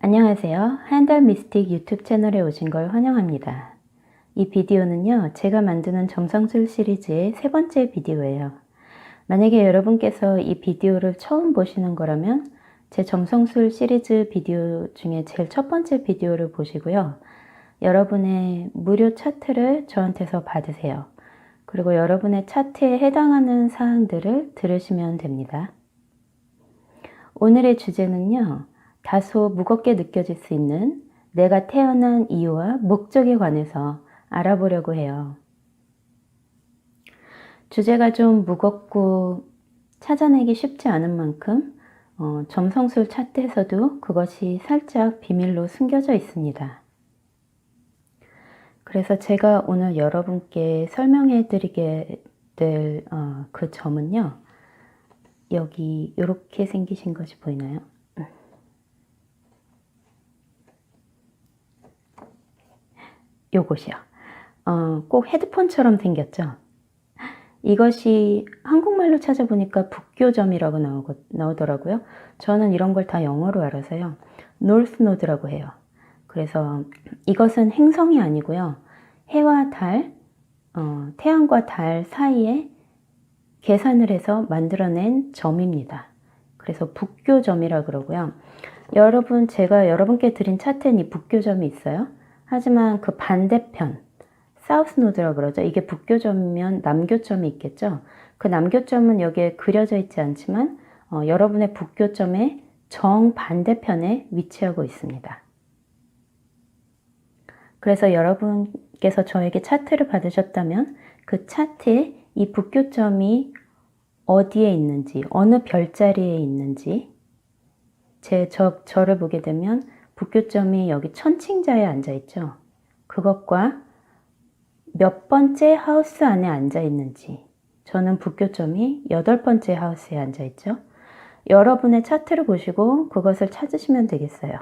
안녕하세요. 한달 미스틱 유튜브 채널에 오신 걸 환영합니다. 이 비디오는요, 제가 만드는 점성술 시리즈의 세 번째 비디오예요. 만약에 여러분께서 이 비디오를 처음 보시는 거라면 제 점성술 시리즈 비디오 중에 제일 첫 번째 비디오를 보시고요. 여러분의 무료 차트를 저한테서 받으세요. 그리고 여러분의 차트에 해당하는 사항들을 들으시면 됩니다. 오늘의 주제는요, 다소 무겁게 느껴질 수 있는 내가 태어난 이유와 목적에 관해서 알아보려고 해요. 주제가 좀 무겁고 찾아내기 쉽지 않은 만큼 점성술 차트에서도 그것이 살짝 비밀로 숨겨져 있습니다. 그래서 제가 오늘 여러분께 설명해 드리게 될 그 점은요, 여기 이렇게 생기신 것이 보이나요? 요것이요. 꼭 헤드폰처럼 생겼죠? 이것이 한국말로 찾아보니까 북교점이라고 나오더라고요. 저는 이런 걸 다 영어로 알아서요. North Node라고 해요. 그래서 이것은 행성이 아니고요. 해와 달, 태양과 달 사이에 계산을 해서 만들어낸 점입니다. 그래서 북교점이라고 그러고요. 여러분, 제가 여러분께 드린 차트엔 이 북교점이 있어요. 하지만 그 반대편, 사우스 노드라고 그러죠. 이게 북교점이면 남교점이 있겠죠. 그 남교점은 여기에 그려져 있지 않지만 여러분의 북교점의 정반대편에 위치하고 있습니다. 그래서 여러분께서 저에게 차트를 받으셨다면 그 차트에 이 북교점이 어디에 있는지, 어느 별자리에 있는지, 저를 보게 되면 북교점이 여기 천칭자에 앉아 있죠. 그것과 몇 번째 하우스 안에 앉아 있는지, 저는 북교점이 8번째 하우스에 앉아 있죠. 여러분의 차트를 보시고 그것을 찾으시면 되겠어요.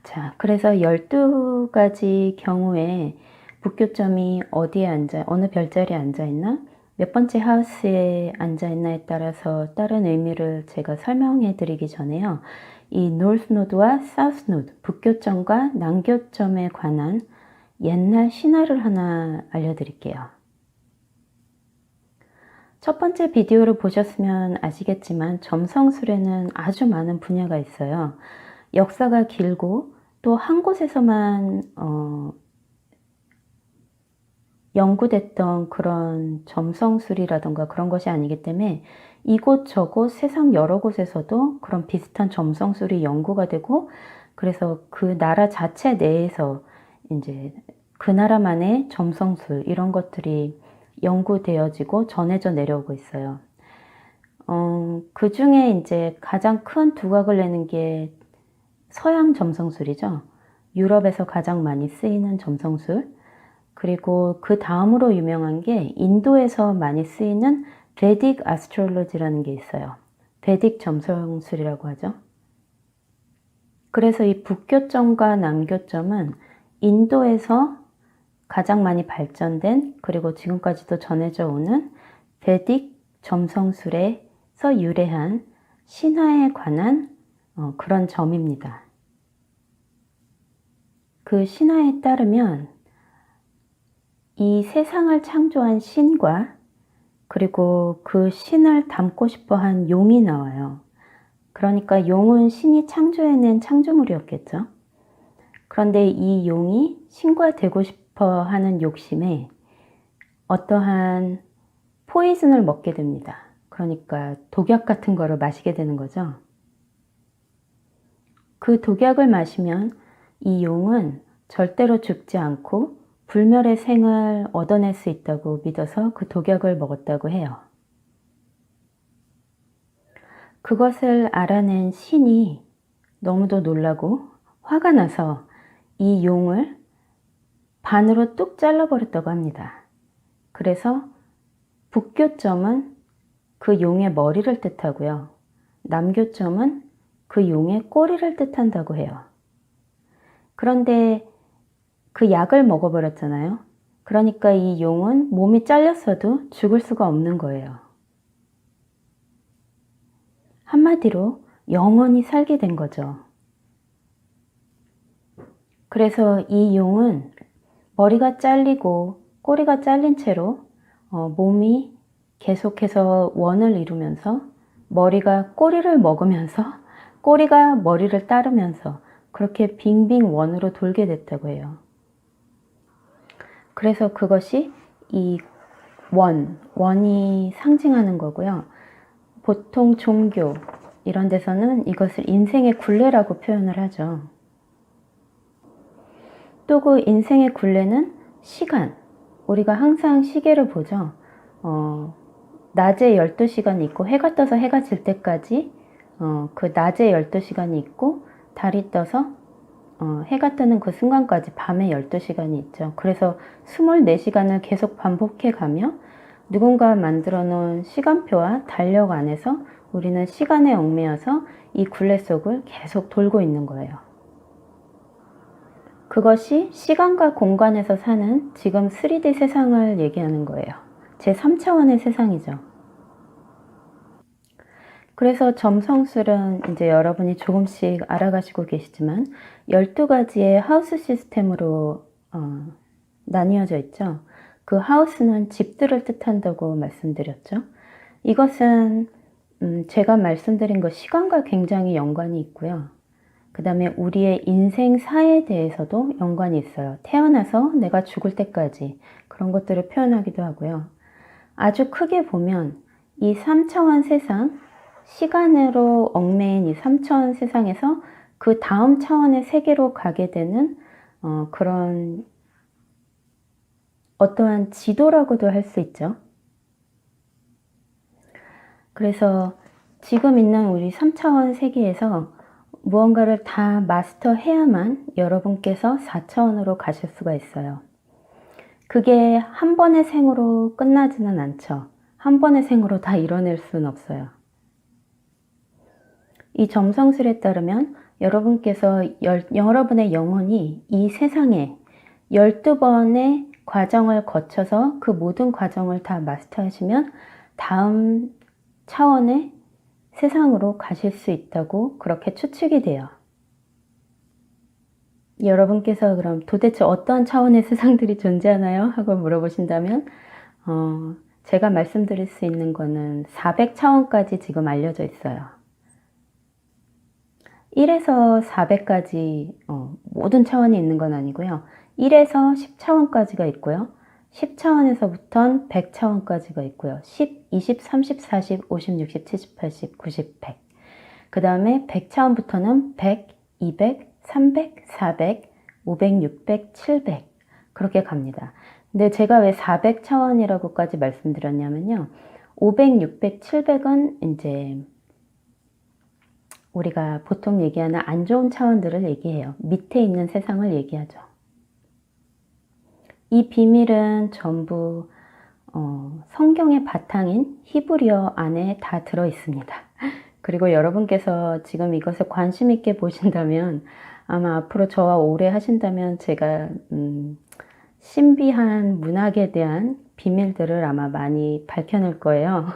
자, 그래서 12가지 경우에 북교점이 어디에 어느 별자리에 앉아 있나, 몇 번째 하우스에 앉아 있나에 따라서 다른 의미를 제가 설명해 드리기 전에요. 이 North Node와 South Node, 북교점과 남교점에 관한 옛날 신화를 하나 알려드릴게요. 첫 번째 비디오를 보셨으면 아시겠지만 점성술에는 아주 많은 분야가 있어요. 역사가 길고 또 한 곳에서만 연구됐던 그런 점성술이라던가 그런 것이 아니기 때문에 이곳저곳 세상 여러 곳에서도 그런 비슷한 점성술이 연구가 되고, 그래서 그 나라 자체 내에서 이제 그 나라만의 점성술 이런 것들이 연구되어지고 전해져 내려오고 있어요. 그 중에 이제 가장 큰 두각을 내는 게 서양 점성술이죠. 유럽에서 가장 많이 쓰이는 점성술. 그리고 그 다음으로 유명한 게 인도에서 많이 쓰이는 베딕 아스트롤로지라는 게 있어요. 베딕 점성술이라고 하죠. 그래서 이 북교점과 남교점은 인도에서 가장 많이 발전된, 그리고 지금까지도 전해져 오는 베딕 점성술에서 유래한 신화에 관한 그런 점입니다. 그 신화에 따르면 이 세상을 창조한 신과 그리고 그 신을 담고 싶어 한 용이 나와요. 그러니까 용은 신이 창조해낸 창조물이었겠죠. 그런데 이 용이 신과 되고 싶어 하는 욕심에 어떠한 포이즌을 먹게 됩니다. 그러니까 독약 같은 거를 마시게 되는 거죠. 그 독약을 마시면 이 용은 절대로 죽지 않고 불멸의 생을 얻어낼 수 있다고 믿어서 그 독약을 먹었다고 해요. 그것을 알아낸 신이 너무도 놀라고 화가 나서 이 용을 반으로 뚝 잘라버렸다고 합니다. 그래서 북교점은 그 용의 머리를 뜻하고요. 남교점은 그 용의 꼬리를 뜻한다고 해요. 그런데 그 약을 먹어버렸잖아요. 그러니까 이 용은 몸이 잘렸어도 죽을 수가 없는 거예요. 한마디로 영원히 살게 된 거죠. 그래서 이 용은 머리가 잘리고 꼬리가 잘린 채로 몸이 계속해서 원을 이루면서 머리가 꼬리를 먹으면서 꼬리가 머리를 따르면서 그렇게 빙빙 원으로 돌게 됐다고 해요. 그래서 그것이 이 원이 상징하는 거고요. 보통 종교 이런 데서는 이것을 인생의 굴레라고 표현을 하죠. 또 그 인생의 굴레는 시간. 우리가 항상 시계를 보죠. 낮에 12시간이 있고 해가 떠서 해가 질 때까지 그 낮에 12시간이 있고 달이 떠서 해가 뜨는 그 순간까지 밤에 12시간이 있죠. 그래서 24시간을 계속 반복해 가며 누군가 만들어 놓은 시간표와 달력 안에서 우리는 시간에 얽매여서 이 굴레 속을 계속 돌고 있는 거예요. 그것이 시간과 공간에서 사는 지금 3D 세상을 얘기하는 거예요. 제 3차원의 세상이죠. 그래서 점성술은 이제 여러분이 조금씩 알아가시고 계시지만 12가지의 하우스 시스템으로 나뉘어져 있죠. 그 하우스는 집들을 뜻한다고 말씀드렸죠. 이것은 제가 말씀드린 것 시간과 굉장히 연관이 있고요. 그 다음에 우리의 인생사에 대해서도 연관이 있어요. 태어나서 내가 죽을 때까지 그런 것들을 표현하기도 하고요. 아주 크게 보면 이 3차원 세상, 시간으로 얽매인 이 3차원 세상에서 그 다음 차원의 세계로 가게 되는 그런 어떠한 지도라고도 할 수 있죠. 그래서 지금 있는 우리 3차원 세계에서 무언가를 다 마스터해야만 여러분께서 4차원으로 가실 수가 있어요. 그게 한 번의 생으로 끝나지는 않죠. 한 번의 생으로 다 이뤄낼 수는 없어요. 이 점성술에 따르면 여러분께서 여러분의 영혼이 이 세상에 12번의 과정을 거쳐서 그 모든 과정을 다 마스터하시면 다음 차원의 세상으로 가실 수 있다고 그렇게 추측이 돼요. 여러분께서 그럼 도대체 어떤 차원의 세상들이 존재하나요? 하고 물어보신다면 제가 말씀드릴 수 있는 거는 400차원까지 지금 알려져 있어요. 1에서 400까지 모든 차원이 있는 건 아니고요. 1에서 10차원까지가 있고요. 10차원에서부터는 100차원까지가 있고요. 10, 20, 30, 40, 50, 60, 70, 80, 90, 100. 그 다음에 100차원부터는 100, 200, 300, 400, 500, 600, 700 그렇게 갑니다. 근데 제가 왜 400차원이라고까지 말씀드렸냐면요. 500, 600, 700은 이제 우리가 보통 얘기하는 안 좋은 차원들을 얘기해요. 밑에 있는 세상을 얘기하죠. 이 비밀은 전부 성경의 바탕인 히브리어 안에 다 들어 있습니다. 그리고 여러분께서 지금 이것에 관심 있게 보신다면 아마 앞으로 저와 오래 하신다면 제가 신비한 문학에 대한 비밀들을 아마 많이 밝혀낼 거예요.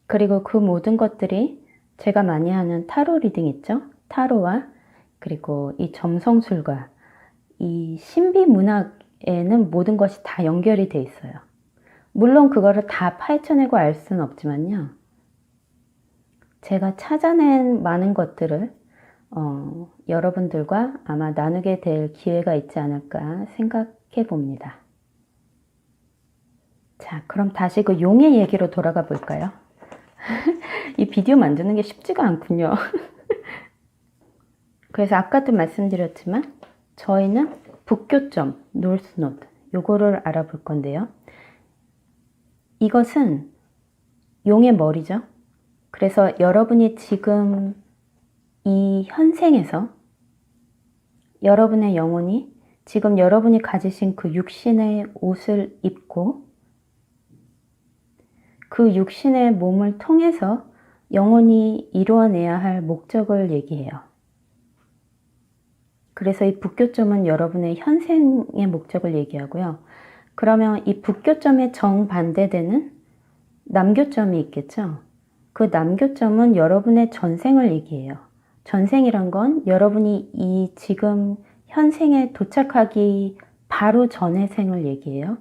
그리고 그 모든 것들이 제가 많이 하는 타로 리딩 있죠? 타로와 그리고 이 점성술과 이 신비 문학에는 모든 것이 다 연결이 돼 있어요. 물론 그거를 다 파헤쳐내고 알 수는 없지만요. 제가 찾아낸 많은 것들을 여러분들과 아마 나누게 될 기회가 있지 않을까 생각해 봅니다. 자, 그럼 다시 그 용의 얘기로 돌아가 볼까요? 이 비디오 만드는 게 쉽지가 않군요. 그래서 아까도 말씀드렸지만 저희는 북교점, 노스노드 요거를 알아볼 건데요. 이것은 용의 머리죠. 그래서 여러분이 지금 이 현생에서 여러분의 영혼이 지금 여러분이 가지신 그 육신의 옷을 입고 그 육신의 몸을 통해서 영혼이 이루어내야 할 목적을 얘기해요. 그래서 이 북교점은 여러분의 현생의 목적을 얘기하고요. 그러면 이 북교점에 정반대되는 남교점이 있겠죠. 그 남교점은 여러분의 전생을 얘기해요. 전생이란 건 여러분이 이 지금 현생에 도착하기 바로 전의 생을 얘기해요.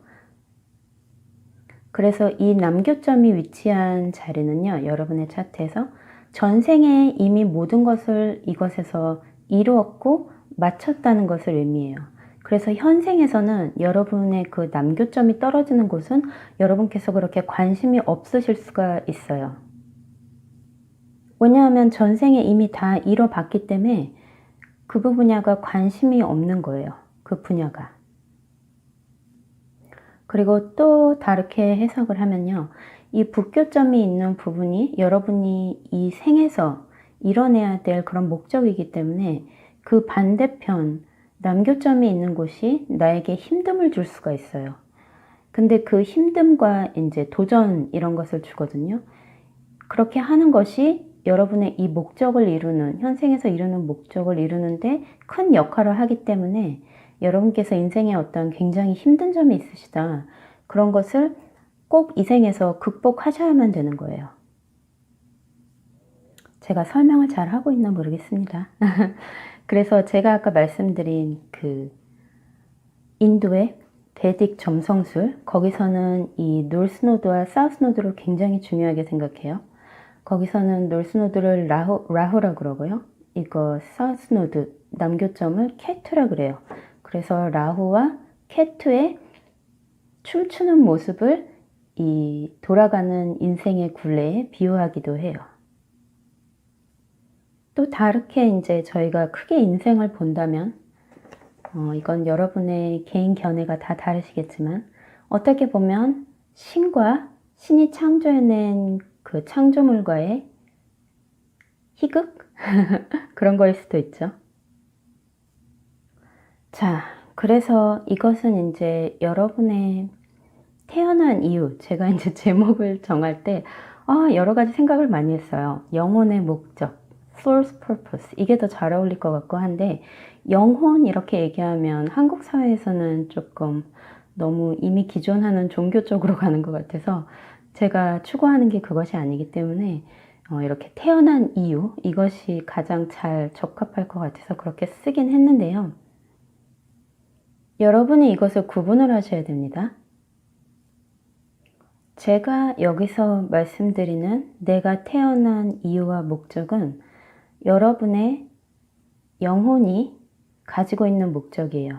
그래서 이 남교점이 위치한 자리는요, 여러분의 차트에서 전생에 이미 모든 것을 이것에서 이루었고 마쳤다는 것을 의미해요. 그래서 현생에서는 여러분의 그 남교점이 떨어지는 곳은 여러분께서 그렇게 관심이 없으실 수가 있어요. 왜냐하면 전생에 이미 다 이뤄봤기 때문에 그 분야가 관심이 없는 거예요. 그 분야가. 그리고 또 다르게 해석을 하면요. 이 북교점이 있는 부분이 여러분이 이 생에서 이뤄내야 될 그런 목적이기 때문에 그 반대편 남교점이 있는 곳이 나에게 힘듦을 줄 수가 있어요. 근데 그 힘듦과 이제 도전 이런 것을 주거든요. 그렇게 하는 것이 여러분의 이 목적을 이루는, 현생에서 이루는 목적을 이루는데 큰 역할을 하기 때문에 여러분께서 인생에 어떤 굉장히 힘든 점이 있으시다. 그런 것을 꼭 이 생에서 극복하셔야만 되는 거예요. 제가 설명을 잘 하고 있나 모르겠습니다. 그래서 제가 아까 말씀드린 그 인도의 베딕 점성술, 거기서는 이 노스노드와 사우스노드를 굉장히 중요하게 생각해요. 거기서는 노스노드를 라후라 그러고요. 이거 사우스노드, 남교점을 케투라 그래요. 그래서 라후와 케투의 춤추는 모습을 이 돌아가는 인생의 굴레에 비유하기도 해요. 또 다르게 이제 저희가 크게 인생을 본다면, 이건 여러분의 개인 견해가 다 다르시겠지만, 어떻게 보면 신과 신이 창조해낸 그 창조물과의 희극? 그런 거일 수도 있죠. 자, 그래서 이것은 이제 여러분의 태어난 이유, 제가 이제 제목을 정할 때 여러 가지 생각을 많이 했어요. 영혼의 목적, source purpose, 이게 더 잘 어울릴 것 같고 한데, 영혼 이렇게 얘기하면 한국 사회에서는 조금 너무 이미 기존하는 종교 쪽으로 가는 것 같아서 제가 추구하는 게 그것이 아니기 때문에 이렇게 태어난 이유, 이것이 가장 잘 적합할 것 같아서 그렇게 쓰긴 했는데요. 여러분이 이것을 구분을 하셔야 됩니다. 제가 여기서 말씀드리는 내가 태어난 이유와 목적은 여러분의 영혼이 가지고 있는 목적이에요.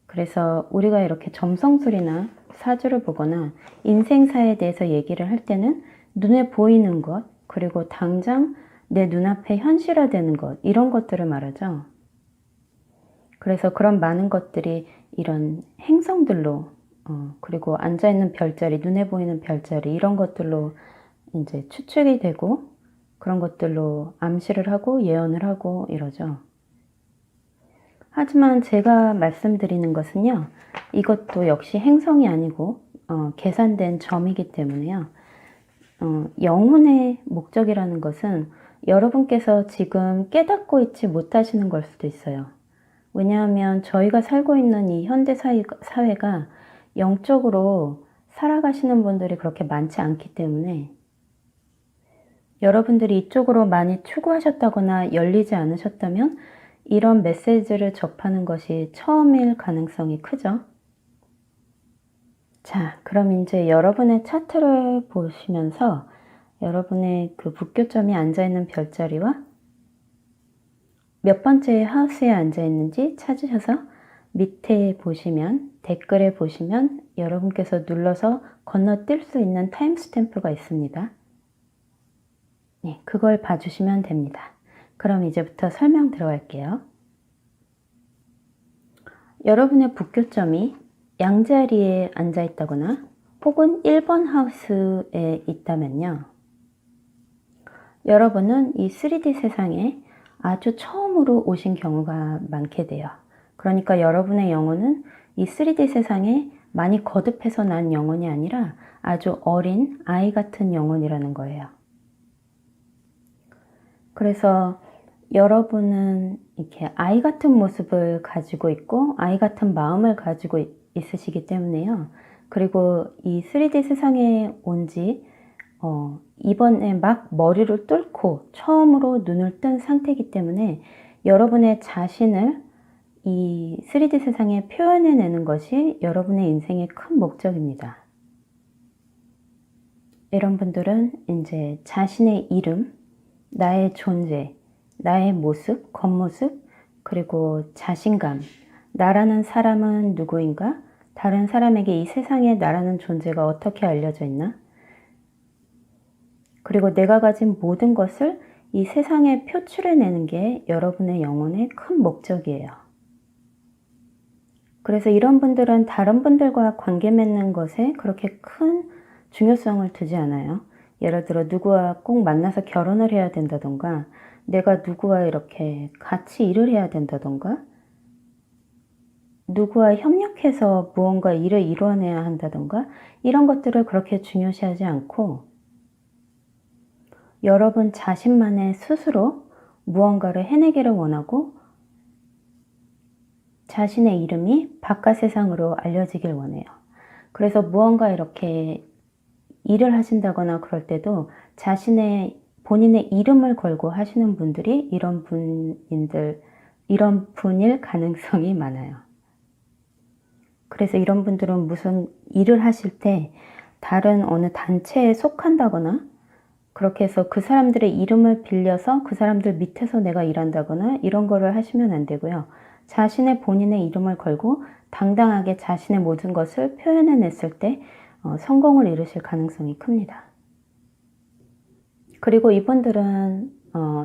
그래서 우리가 이렇게 점성술이나 사주를 보거나 인생사에 대해서 얘기를 할 때는 눈에 보이는 것, 그리고 당장 내 눈앞에 현실화되는 것, 이런 것들을 말하죠. 그래서 그런 많은 것들이 이런 행성들로, 그리고 앉아있는 별자리, 눈에 보이는 별자리, 이런 것들로 이제 추측이 되고 그런 것들로 암시를 하고 예언을 하고 이러죠. 하지만 제가 말씀드리는 것은요, 이것도 역시 행성이 아니고 계산된 점이기 때문에요. 영혼의 목적이라는 것은 여러분께서 지금 깨닫고 있지 못하시는 걸 수도 있어요. 왜냐하면 저희가 살고 있는 이 현대 사회가 영적으로 살아가시는 분들이 그렇게 많지 않기 때문에 여러분들이 이쪽으로 많이 추구하셨다거나 열리지 않으셨다면 이런 메시지를 접하는 것이 처음일 가능성이 크죠. 자, 그럼 이제 여러분의 차트를 보시면서 여러분의 그 북교점이 앉아있는 별자리와 몇 번째 하우스에 앉아있는지 찾으셔서 밑에 보시면, 댓글에 보시면 여러분께서 눌러서 건너뛸 수 있는 타임스탬프가 있습니다. 네, 그걸 봐주시면 됩니다. 그럼 이제부터 설명 들어갈게요. 여러분의 북교점이 양자리에 앉아있다거나 혹은 1번 하우스에 있다면요. 여러분은 이 3D 세상에 아주 처음으로 오신 경우가 많게 돼요. 그러니까 여러분의 영혼은 이 3D 세상에 많이 거듭해서 난 영혼이 아니라 아주 어린 아이 같은 영혼이라는 거예요. 그래서 여러분은 이렇게 아이 같은 모습을 가지고 있고 아이 같은 마음을 가지고 있으시기 때문에요. 그리고 이 3D 세상에 온 지 이번에 막 머리를 뚫고 처음으로 눈을 뜬 상태이기 때문에 여러분의 자신을 이 3D 세상에 표현해내는 것이 여러분의 인생의 큰 목적입니다. 이런 분들은 이제 자신의 이름, 나의 존재, 나의 모습, 겉모습, 그리고 자신감, 나라는 사람은 누구인가? 다른 사람에게 이 세상에 나라는 존재가 어떻게 알려져 있나? 그리고 내가 가진 모든 것을 이 세상에 표출해내는 게 여러분의 영혼의 큰 목적이에요. 그래서 이런 분들은 다른 분들과 관계 맺는 것에 그렇게 큰 중요성을 두지 않아요. 예를 들어 누구와 꼭 만나서 결혼을 해야 된다던가, 내가 누구와 이렇게 같이 일을 해야 된다던가, 누구와 협력해서 무언가 일을 이루어내야 한다던가, 이런 것들을 그렇게 중요시하지 않고 여러분 자신만의 스스로 무언가를 해내기를 원하고 자신의 이름이 바깥 세상으로 알려지길 원해요. 그래서 무언가 이렇게 일을 하신다거나 그럴 때도 본인의 이름을 걸고 하시는 분들이 이런 분일 가능성이 많아요. 그래서 이런 분들은 무슨 일을 하실 때 다른 어느 단체에 속한다거나 그렇게 해서 그 사람들의 이름을 빌려서 그 사람들 밑에서 내가 일한다거나 이런 거를 하시면 안 되고요. 본인의 이름을 걸고 당당하게 자신의 모든 것을 표현해냈을 때 성공을 이루실 가능성이 큽니다. 그리고 이분들은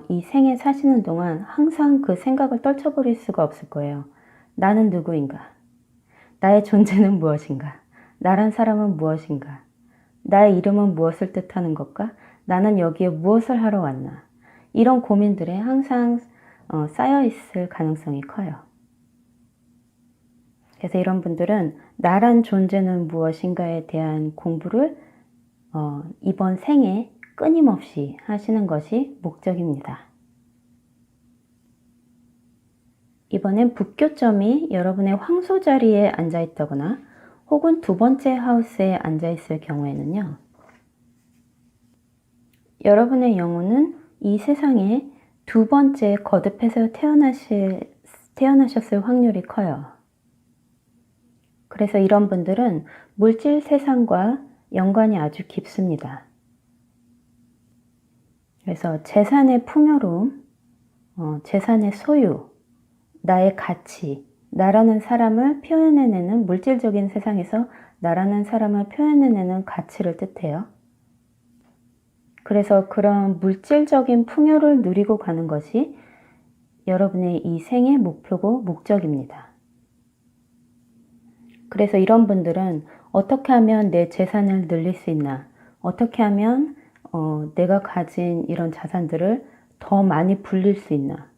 이 생에 사시는 동안 항상 그 생각을 떨쳐버릴 수가 없을 거예요. 나는 누구인가? 나의 존재는 무엇인가? 나란 사람은 무엇인가? 나의 이름은 무엇을 뜻하는 것까? 나는 여기에 무엇을 하러 왔나? 이런 고민들에 항상 쌓여있을 가능성이 커요. 그래서 이런 분들은 나란 존재는 무엇인가에 대한 공부를 이번 생에 끊임없이 하시는 것이 목적입니다. 이번엔 북교점이 여러분의 황소 자리에 앉아있다거나 혹은 두 번째 하우스에 앉아있을 경우에는요. 여러분의 영혼은 이 세상에 두 번째 거듭해서 태어나셨을 확률이 커요. 그래서 이런 분들은 물질 세상과 연관이 아주 깊습니다. 그래서 재산의 풍요로움, 재산의 소유, 나의 가치, 나라는 사람을 표현해내는 물질적인 세상에서 나라는 사람을 표현해내는 가치를 뜻해요. 그래서 그런 물질적인 풍요를 누리고 가는 것이 여러분의 이 생의 목표고 목적입니다. 그래서 이런 분들은 어떻게 하면 내 재산을 늘릴 수 있나? 어떻게 하면 내가 가진 이런 자산들을 더 많이 불릴 수 있나?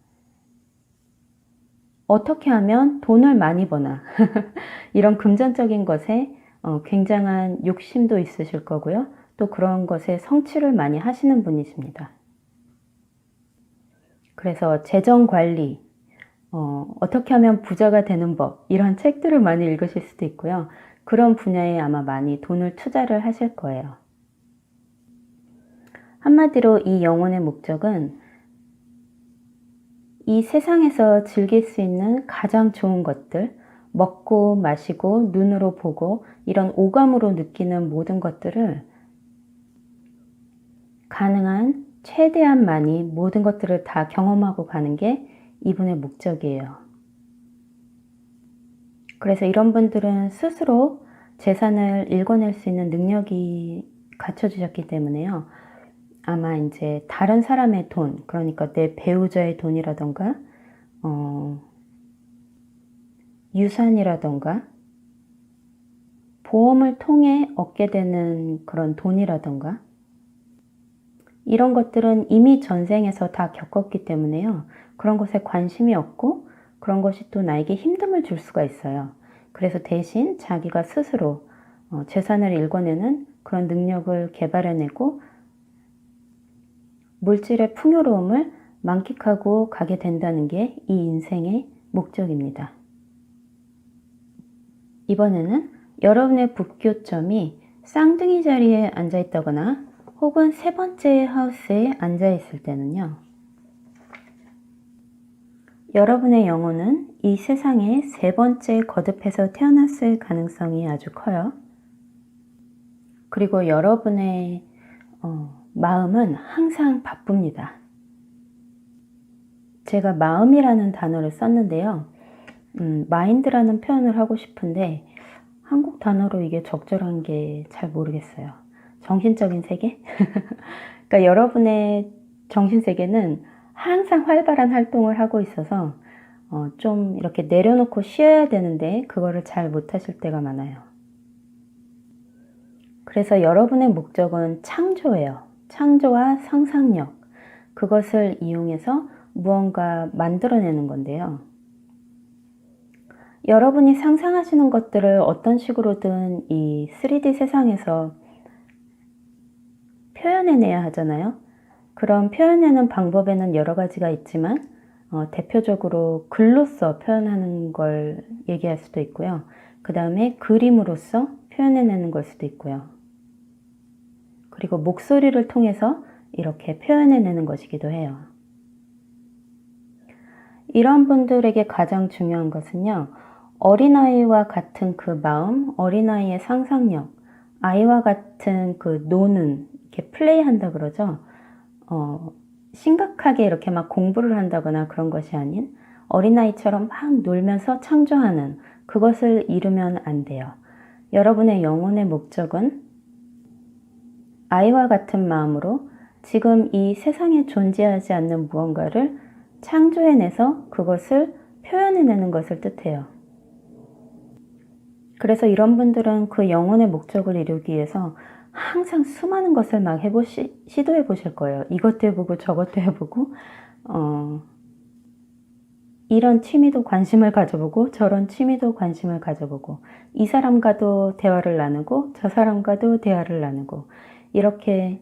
어떻게 하면 돈을 많이 버나? 이런 금전적인 것에 굉장한 욕심도 있으실 거고요. 또 그런 것에 성취를 많이 하시는 분이십니다. 그래서 재정관리, 어떻게 하면 부자가 되는 법, 이런 책들을 많이 읽으실 수도 있고요. 그런 분야에 아마 많이 돈을 투자를 하실 거예요. 한마디로 이 영혼의 목적은 이 세상에서 즐길 수 있는 가장 좋은 것들, 먹고 마시고 눈으로 보고 이런 오감으로 느끼는 모든 것들을 가능한 최대한 많이 모든 것들을 다 경험하고 가는 게 이분의 목적이에요. 그래서 이런 분들은 스스로 재산을 읽어낼 수 있는 능력이 갖춰지셨기 때문에요. 아마 이제 다른 사람의 돈, 그러니까 내 배우자의 돈이라던가, 유산이라던가, 보험을 통해 얻게 되는 그런 돈이라던가, 이런 것들은 이미 전생에서 다 겪었기 때문에요. 그런 것에 관심이 없고 그런 것이 또 나에게 힘듦을 줄 수가 있어요. 그래서 대신 자기가 스스로 재산을 읽어내는 그런 능력을 개발해내고 물질의 풍요로움을 만끽하고 가게 된다는 게 이 인생의 목적입니다. 이번에는 여러분의 북교점이 쌍둥이 자리에 앉아있다거나 혹은 세 번째 하우스에 앉아 있을 때는요. 여러분의 영혼은 이 세상에 세 번째 거듭해서 태어났을 가능성이 아주 커요. 그리고 여러분의 마음은 항상 바쁩니다. 제가 마음이라는 단어를 썼는데요. 마인드라는 표현을 하고 싶은데 한국 단어로 이게 적절한 게 잘 모르겠어요. 정신적인 세계? 그러니까 여러분의 정신세계는 항상 활발한 활동을 하고 있어서 좀 이렇게 내려놓고 쉬어야 되는데 그거를 잘 못하실 때가 많아요. 그래서 여러분의 목적은 창조예요. 창조와 상상력, 그것을 이용해서 무언가 만들어내는 건데요. 여러분이 상상하시는 것들을 어떤 식으로든 이 3D 세상에서 표현해내야 하잖아요. 그런 표현하는 방법에는 여러 가지가 있지만 대표적으로 글로써 표현하는 걸 얘기할 수도 있고요. 그 다음에 그림으로써 표현해내는 걸 수도 있고요. 그리고 목소리를 통해서 이렇게 표현해내는 것이기도 해요. 이런 분들에게 가장 중요한 것은요. 어린아이와 같은 그 마음, 어린아이의 상상력, 아이와 같은 그 노는, 이렇게 플레이한다 그러죠. 심각하게 이렇게 막 공부를 한다거나 그런 것이 아닌 어린아이처럼 막 놀면서 창조하는 그것을 이루면 안 돼요. 여러분의 영혼의 목적은 아이와 같은 마음으로 지금 이 세상에 존재하지 않는 무언가를 창조해내서 그것을 표현해내는 것을 뜻해요. 그래서 이런 분들은 그 영혼의 목적을 이루기 위해서 항상 수많은 것을 막 시도해 보실 거예요. 이것도 해보고 저것도 해보고 이런 취미도 관심을 가져보고 저런 취미도 관심을 가져보고 이 사람과도 대화를 나누고 저 사람과도 대화를 나누고 이렇게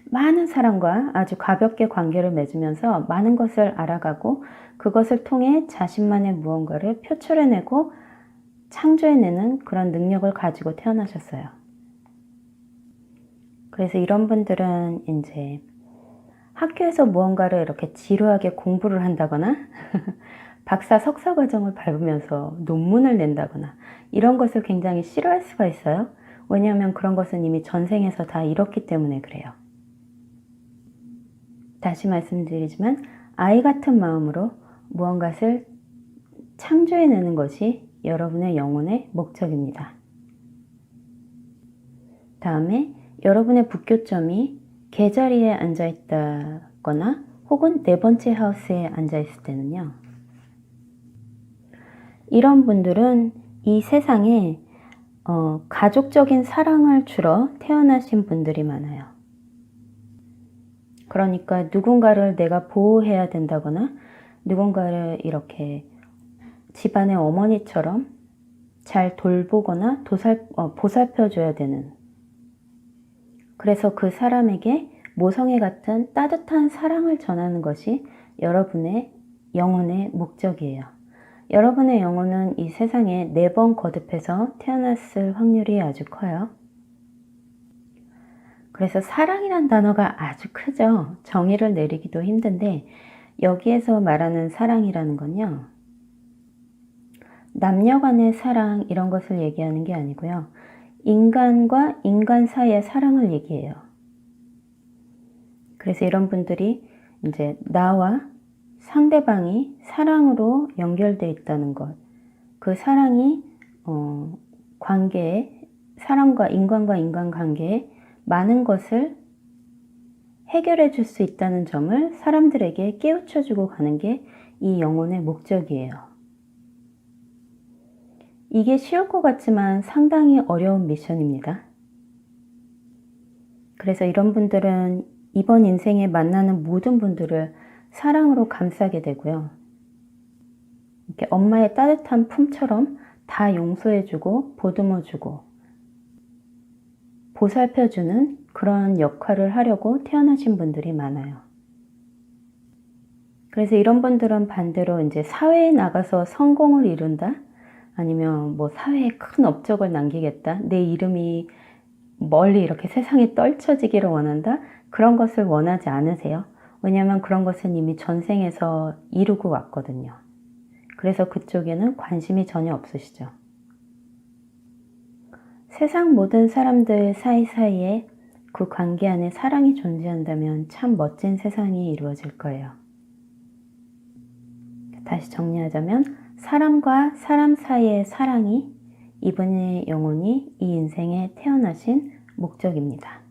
많은 사람과 아주 가볍게 관계를 맺으면서 많은 것을 알아가고 그것을 통해 자신만의 무언가를 표출해내고 창조해내는 그런 능력을 가지고 태어나셨어요. 그래서 이런 분들은 이제 학교에서 무언가를 이렇게 지루하게 공부를 한다거나 박사 석사 과정을 밟으면서 논문을 낸다거나 이런 것을 굉장히 싫어할 수가 있어요. 왜냐하면 그런 것은 이미 전생에서 다 이뤘기 때문에 그래요. 다시 말씀드리지만 아이 같은 마음으로 무언가를 창조해내는 것이 여러분의 영혼의 목적입니다. 다음에 여러분의 북교점이 개자리에 앉아있다거나 혹은 네 번째 하우스에 앉아있을 때는요. 이런 분들은 이 세상에 가족적인 사랑을 주러 태어나신 분들이 많아요. 그러니까 누군가를 내가 보호해야 된다거나 누군가를 이렇게 집안의 어머니처럼 잘 돌보거나 보살펴줘야 되는, 그래서 그 사람에게 모성애 같은 따뜻한 사랑을 전하는 것이 여러분의 영혼의 목적이에요. 여러분의 영혼은 이 세상에 4번 거듭해서 태어났을 확률이 아주 커요. 그래서 사랑이란 단어가 아주 크죠. 정의를 내리기도 힘든데 여기에서 말하는 사랑이라는 건요. 남녀 간의 사랑 이런 것을 얘기하는 게 아니고요. 인간과 인간 사이의 사랑을 얘기해요. 그래서 이런 분들이 이제 나와 상대방이 사랑으로 연결되어 있다는 것, 그 사랑이 관계에, 사람과 인간 관계에 많은 것을 해결해 줄 수 있다는 점을 사람들에게 깨우쳐 주고 가는 게 이 영혼의 목적이에요. 이게 쉬울 것 같지만 상당히 어려운 미션입니다. 그래서 이런 분들은 이번 인생에 만나는 모든 분들을 사랑으로 감싸게 되고요. 이렇게 엄마의 따뜻한 품처럼 다 용서해주고 보듬어주고 보살펴주는 그런 역할을 하려고 태어나신 분들이 많아요. 그래서 이런 분들은 반대로 이제 사회에 나가서 성공을 이룬다? 아니면 뭐 사회에 큰 업적을 남기겠다? 내 이름이 멀리 이렇게 세상에 떨쳐지기를 원한다? 그런 것을 원하지 않으세요. 왜냐하면 그런 것은 이미 전생에서 이루고 왔거든요. 그래서 그쪽에는 관심이 전혀 없으시죠. 세상 모든 사람들 사이사이에 그 관계 안에 사랑이 존재한다면 참 멋진 세상이 이루어질 거예요. 다시 정리하자면 사람과 사람 사이의 사랑이 이분의 영혼이 이 인생에 태어나신 목적입니다.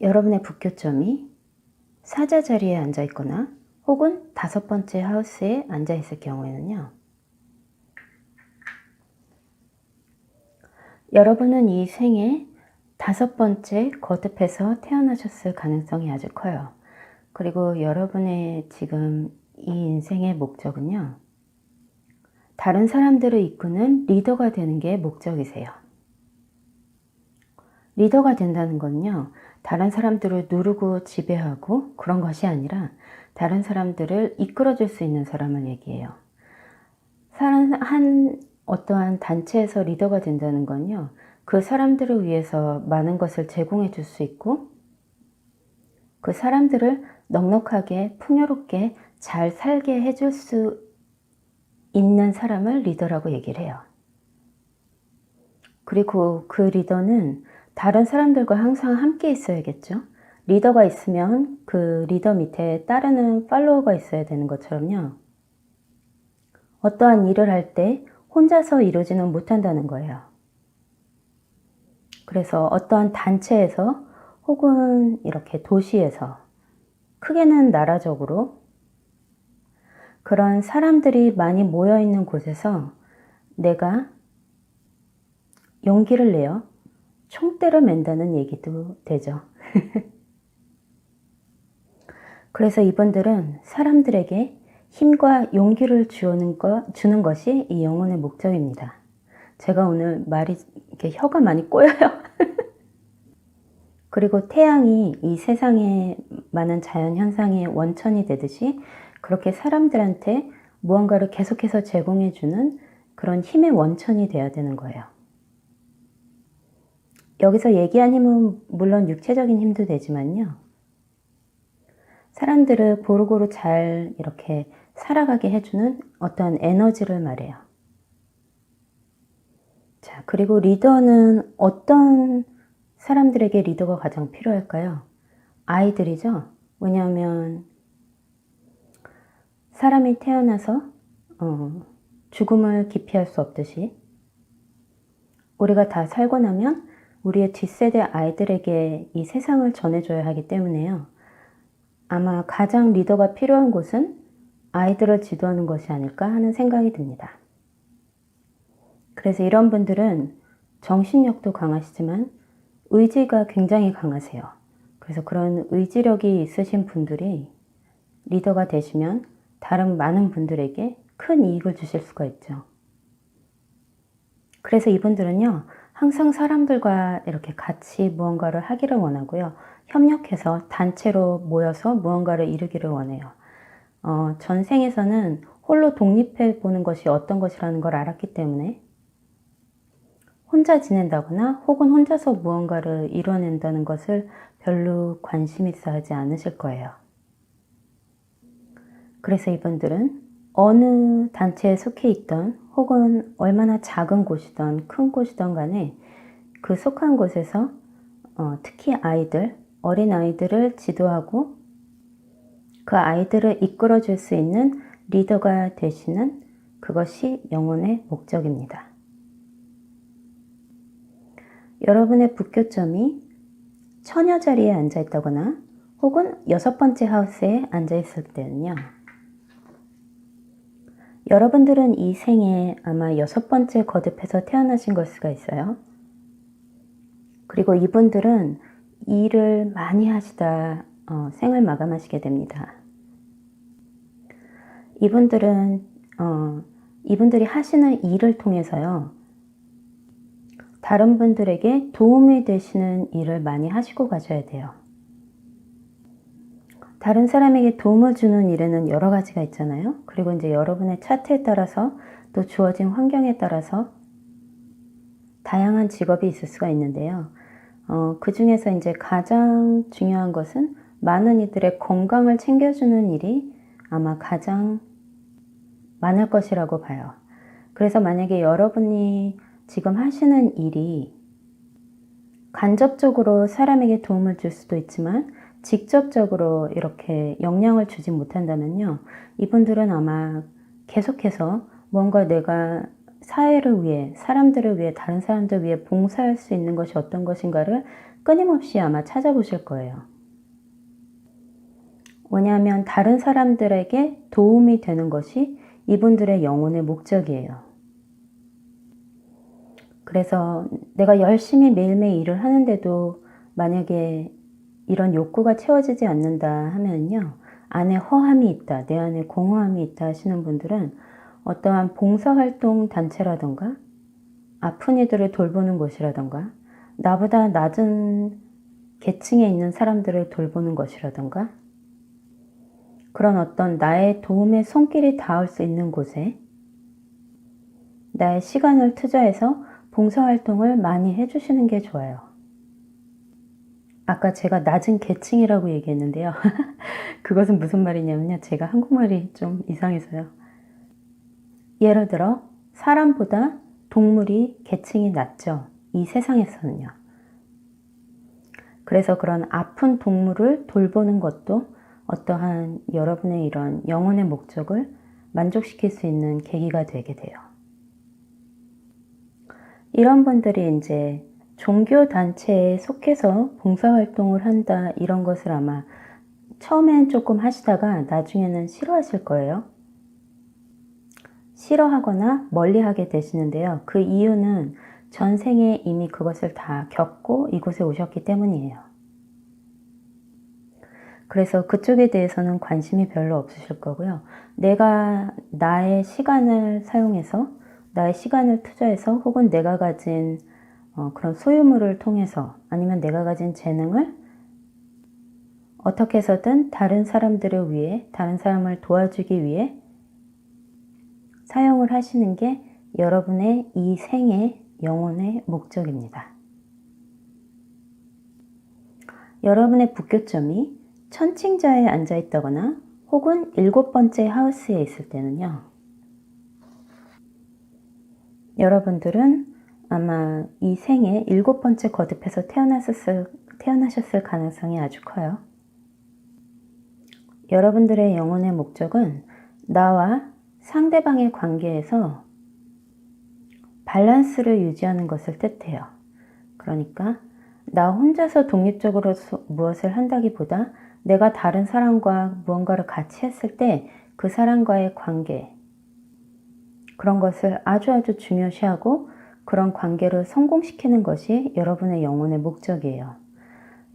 여러분의 북교점이 사자 자리에 앉아 있거나 혹은 5번째 하우스에 앉아 있을 경우에는요. 여러분은 이 생에 5번째 거듭해서 태어나셨을 가능성이 아주 커요. 그리고 여러분의 지금 이 인생의 목적은요. 다른 사람들을 이끄는 리더가 되는 게 목적이세요. 리더가 된다는 건요. 다른 사람들을 누르고 지배하고 그런 것이 아니라 다른 사람들을 이끌어줄 수 있는 사람을 얘기해요. 어떠한 단체에서 리더가 된다는 건요. 그 사람들을 위해서 많은 것을 제공해 줄 수 있고 그 사람들을 넉넉하게 풍요롭게 잘 살게 해줄 수 있는 사람을 리더라고 얘기를 해요. 그리고 그 리더는 다른 사람들과 항상 함께 있어야겠죠. 리더가 있으면 그 리더 밑에 따르는 팔로워가 있어야 되는 것처럼요. 어떠한 일을 할 때 혼자서 이루지는 못한다는 거예요. 그래서 어떠한 단체에서 혹은 이렇게 도시에서 크게는 나라적으로 그런 사람들이 많이 모여있는 곳에서 내가 용기를 내어 총대를 맨다는 얘기도 되죠. 그래서 이분들은 사람들에게 힘과 용기를 주는 것이 이 영혼의 목적입니다. 제가 오늘 말이 이렇게 혀가 많이 꼬여요. 그리고 태양이 이 세상의 많은 자연현상의 원천이 되듯이 그렇게 사람들한테 무언가를 계속해서 제공해주는 그런 힘의 원천이 되어야 되는 거예요. 여기서 얘기한 힘은 물론 육체적인 힘도 되지만요. 사람들을 고루고루 잘 이렇게 살아가게 해주는 어떤 에너지를 말해요. 자, 그리고 리더는 어떤 사람들에게 리더가 가장 필요할까요? 아이들이죠. 왜냐하면 사람이 태어나서 죽음을 기피할 수 없듯이 우리가 다 살고 나면 우리의 뒷세대 아이들에게 이 세상을 전해줘야 하기 때문에요. 아마 가장 리더가 필요한 곳은 아이들을 지도하는 것이 아닐까 하는 생각이 듭니다. 그래서 이런 분들은 정신력도 강하시지만 의지가 굉장히 강하세요. 그래서 그런 의지력이 있으신 분들이 리더가 되시면 다른 많은 분들에게 큰 이익을 주실 수가 있죠. 그래서 이분들은요, 항상 사람들과 이렇게 같이 무언가를 하기를 원하고요. 협력해서 단체로 모여서 무언가를 이루기를 원해요. 전생에서는 홀로 독립해 보는 것이 어떤 것이라는 걸 알았기 때문에 혼자 지낸다거나 혹은 혼자서 무언가를 이뤄낸다는 것을 별로 관심 있어 하지 않으실 거예요. 그래서 이분들은 어느 단체에 속해 있던 혹은 얼마나 작은 곳이든 큰 곳이든 간에 그 속한 곳에서 특히 아이들, 어린 아이들을 지도하고 그 아이들을 이끌어 줄 수 있는 리더가 되시는 그것이 영혼의 목적입니다. 여러분의 북교점이 처녀 자리에 앉아 있다거나 혹은 6번째 하우스에 앉아 있을 때는요. 여러분들은 이 생에 아마 6번째 거듭해서 태어나신 걸 수가 있어요. 그리고 이분들은 일을 많이 하시다 생을 마감하시게 됩니다. 이분들이 하시는 일을 통해서요. 다른 분들에게 도움이 되시는 일을 많이 하시고 가셔야 돼요. 다른 사람에게 도움을 주는 일에는 여러 가지가 있잖아요. 그리고 이제 여러분의 차트에 따라서 또 주어진 환경에 따라서 다양한 직업이 있을 수가 있는데요. 그 중에서 이제 가장 중요한 것은 많은 이들의 건강을 챙겨주는 일이 아마 가장 많을 것이라고 봐요. 그래서 만약에 여러분이 지금 하시는 일이 간접적으로 사람에게 도움을 줄 수도 있지만 직접적으로 이렇게 영향을 주지 못한다면요. 이분들은 아마 계속해서 뭔가 내가 사회를 위해, 사람들을 위해, 다른 사람들 위해 봉사할 수 있는 것이 어떤 것인가를 끊임없이 아마 찾아보실 거예요. 왜냐하면 다른 사람들에게 도움이 되는 것이 이분들의 영혼의 목적이에요. 그래서 내가 열심히 매일매일 일을 하는데도 만약에 이런 욕구가 채워지지 않는다 하면요. 안에 허함이 있다, 내 안에 공허함이 있다 하시는 분들은 어떠한 봉사활동 단체라던가 아픈 이들을 돌보는 곳이라던가 나보다 낮은 계층에 있는 사람들을 돌보는 것이라던가 그런 어떤 나의 도움의 손길이 닿을 수 있는 곳에 나의 시간을 투자해서 봉사활동을 많이 해주시는 게 좋아요. 아까 제가 낮은 계층이라고 얘기했는데요. 그것은 무슨 말이냐면요. 제가 한국말이 좀 이상해서요. 예를 들어 사람보다 동물이 계층이 낮죠. 이 세상에서는요. 그래서 그런 아픈 동물을 돌보는 것도 어떠한 여러분의 이런 영혼의 목적을 만족시킬 수 있는 계기가 되게 돼요. 이런 분들이 이제 종교단체에 속해서 봉사활동을 한다 이런 것을 아마 처음엔 조금 하시다가 나중에는 싫어하실 거예요. 싫어하거나 멀리하게 되시는데요. 그 이유는 전생에 이미 그것을 다 겪고 이곳에 오셨기 때문이에요. 그래서 그쪽에 대해서는 관심이 별로 없으실 거고요. 내가 나의 시간을 사용해서 나의 시간을 투자해서 혹은 내가 가진 그런 소유물을 통해서 아니면 내가 가진 재능을 어떻게 해서든 다른 사람들을 위해 다른 사람을 도와주기 위해 사용을 하시는 게 여러분의 이 생의 영혼의 목적입니다. 여러분의 북교점이 천칭자에 앉아 있다거나 혹은 7번째 하우스에 있을 때는요. 여러분들은 아마 이 생에 7번째 거듭해서 태어나셨을 가능성이 아주 커요. 여러분들의 영혼의 목적은 나와 상대방의 관계에서 밸런스를 유지하는 것을 뜻해요. 그러니까 나 혼자서 독립적으로 무엇을 한다기보다 내가 다른 사람과 무언가를 같이 했을 때 그 사람과의 관계 그런 것을 아주 중요시하고 그런 관계를 성공시키는 것이 여러분의 영혼의 목적이에요.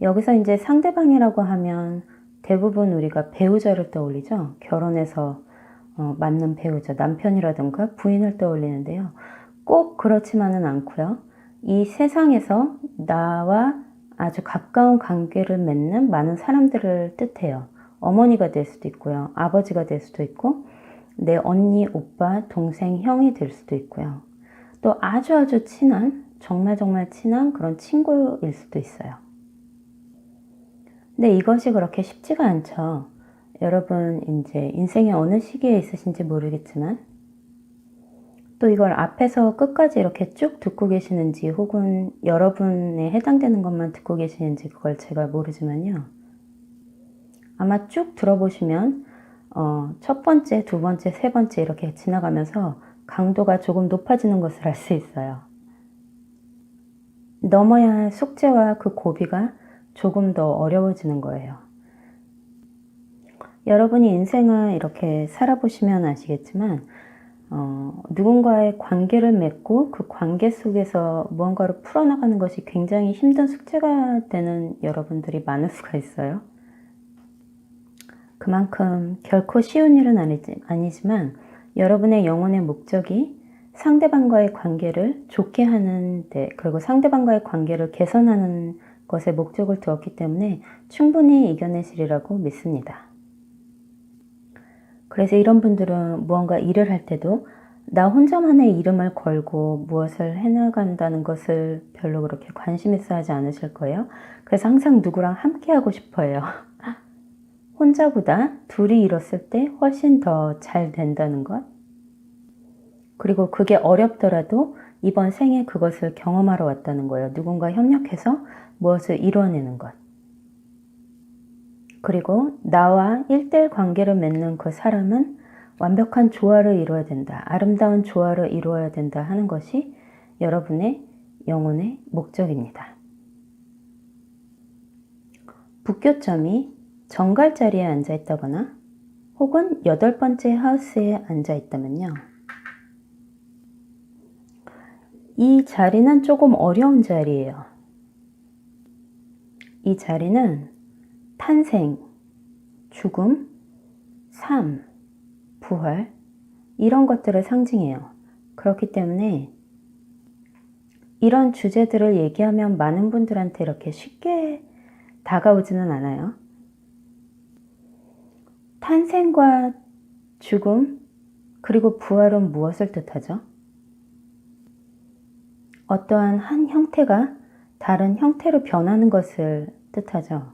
여기서 이제 상대방이라고 하면 대부분 우리가 배우자를 떠올리죠. 결혼해서 맞는 배우자, 남편이라든가 부인을 떠올리는데요. 꼭 그렇지만은 않고요. 이 세상에서 나와 아주 가까운 관계를 맺는 많은 사람들을 뜻해요. 어머니가 될 수도 있고요. 아버지가 될 수도 있고 내 언니, 오빠, 동생, 형이 될 수도 있고요. 또 아주 친한, 정말 친한 그런 친구일 수도 있어요. 근데 이것이 그렇게 쉽지가 않죠. 여러분 이제 인생의 어느 시기에 있으신지 모르겠지만 또 이걸 앞에서 끝까지 이렇게 쭉 듣고 계시는지 혹은 여러분에 해당되는 것만 듣고 계시는지 그걸 제가 모르지만요. 아마 쭉 들어보시면 첫 번째, 두 번째, 세 번째 이렇게 지나가면서 강도가 조금 높아지는 것을 알 수 있어요. 넘어야 할 숙제와 그 고비가 조금 더 어려워지는 거예요. 여러분이 인생을 이렇게 살아보시면 아시겠지만 누군가의 관계를 맺고 그 관계 속에서 무언가를 풀어나가는 것이 굉장히 힘든 숙제가 되는 여러분들이 많을 수가 있어요. 그만큼 결코 쉬운 일은 아니지만 여러분의 영혼의 목적이 상대방과의 관계를 좋게 하는 데 그리고 상대방과의 관계를 개선하는 것에 목적을 두었기 때문에 충분히 이겨내시리라고 믿습니다. 그래서 이런 분들은 무언가 일을 할 때도 나 혼자만의 이름을 걸고 무엇을 해나간다는 것을 별로 그렇게 관심 있어 하지 않으실 거예요. 그래서 항상 누구랑 함께 하고 싶어요. 혼자보다 둘이 이뤘을 때 훨씬 더 잘 된다는 것. 그리고 그게 어렵더라도 이번 생에 그것을 경험하러 왔다는 거예요. 누군가 협력해서 무엇을 이루어내는 것. 그리고 나와 1대1 관계를 맺는 그 사람은 완벽한 조화를 이루어야 된다. 아름다운 조화를 이루어야 된다 하는 것이 여러분의 영혼의 목적입니다. 북교점이 정갈 자리에 앉아 있다거나 혹은 8번째 하우스에 앉아 있다면요. 이 자리는 조금 어려운 자리예요. 이 자리는 탄생, 죽음, 삶, 부활 이런 것들을 상징해요. 그렇기 때문에 이런 주제들을 얘기하면 많은 분들한테 이렇게 쉽게 다가오지는 않아요. 탄생과 죽음 그리고 부활은 무엇을 뜻하죠? 어떠한 한 형태가 다른 형태로 변하는 것을 뜻하죠.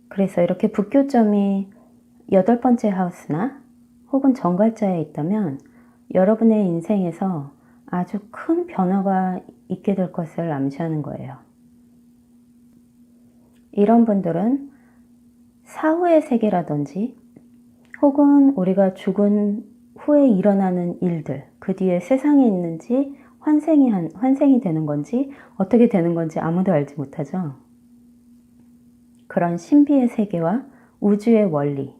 그래서 이렇게 북교점이 8번째 하우스나 혹은 정갈자에 있다면 여러분의 인생에서 아주 큰 변화가 있게 될 것을 암시하는 거예요. 이런 분들은 사후의 세계라든지 혹은 우리가 죽은 후에 일어나는 일들, 그 뒤에 세상에 있는지 환생이 되는 건지 어떻게 되는 건지 아무도 알지 못하죠. 그런 신비의 세계와 우주의 원리,